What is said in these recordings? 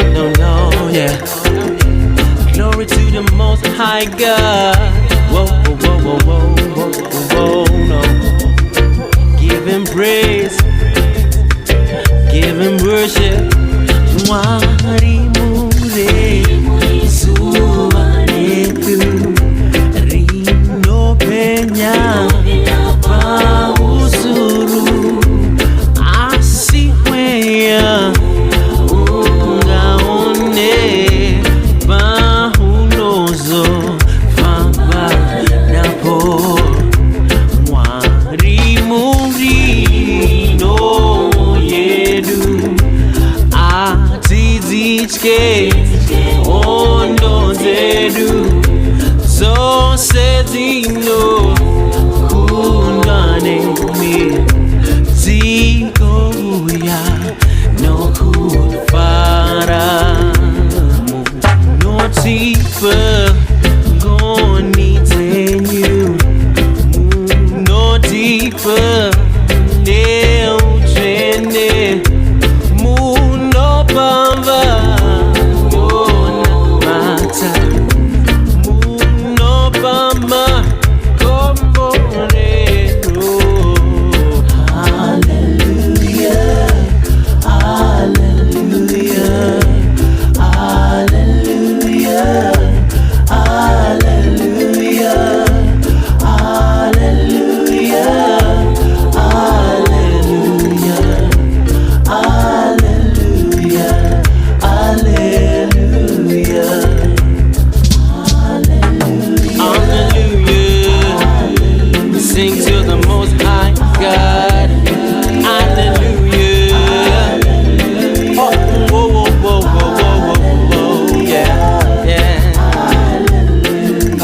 no, yeah. Glory to the Most High God. Whoa, whoa, whoa, whoa, whoa, whoa, whoa, no. Give him praise, give him worship. Mwari mure, Zuva Redu, Rino Penya, Pausuru, Asikwea, Ungaone, Bahunozo, Famba Napo, Mwari muri, no yedu. Tizichke ondo zedu so sedino kundane mi ziko ya no kufara no tifa goni tenyu no tifa ne uchene Bamba, Yona Mata, Muno Bamba, Combo Redu. Hallelujah, Hallelujah, Hallelujah, Hallelujah, Hallelujah, Sing to the Most High God. Hallelujah. Oh, whoa, whoa, whoa, whoa, whoa, whoa, yeah, yeah. Hallelujah.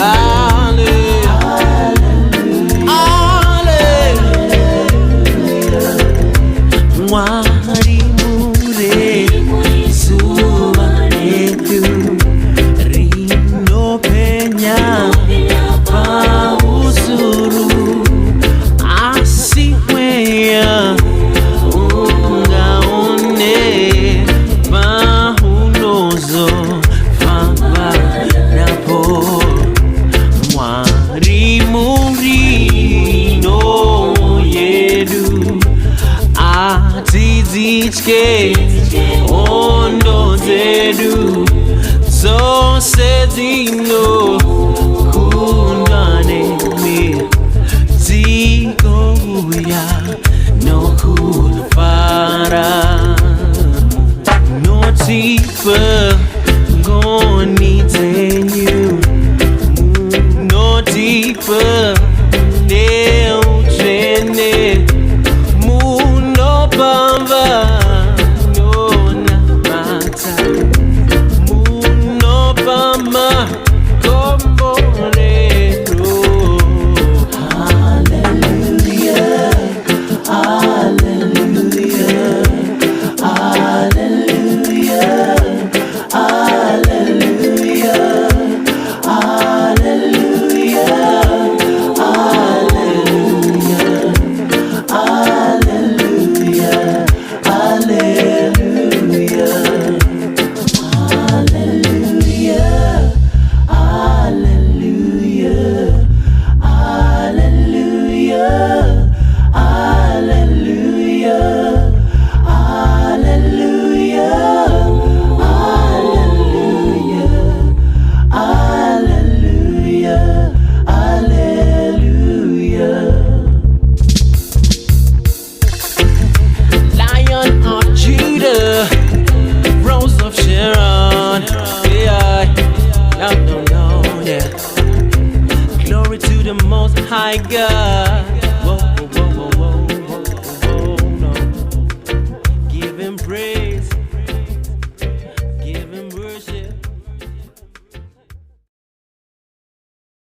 Hallelujah. Mwari mure, Zuva Redu, Rino Penya, Pausuru. Ondo zedu so sedino kundane mi ziko ya no kufara no tifa goni tenyu no tifa ne uchene muno bamba Combo Redu. Hallelujah, Hallelujah, Hallelujah, Hallelujah, Hallelujah, Hallelujah, Hallelujah, Hallelujah. High God.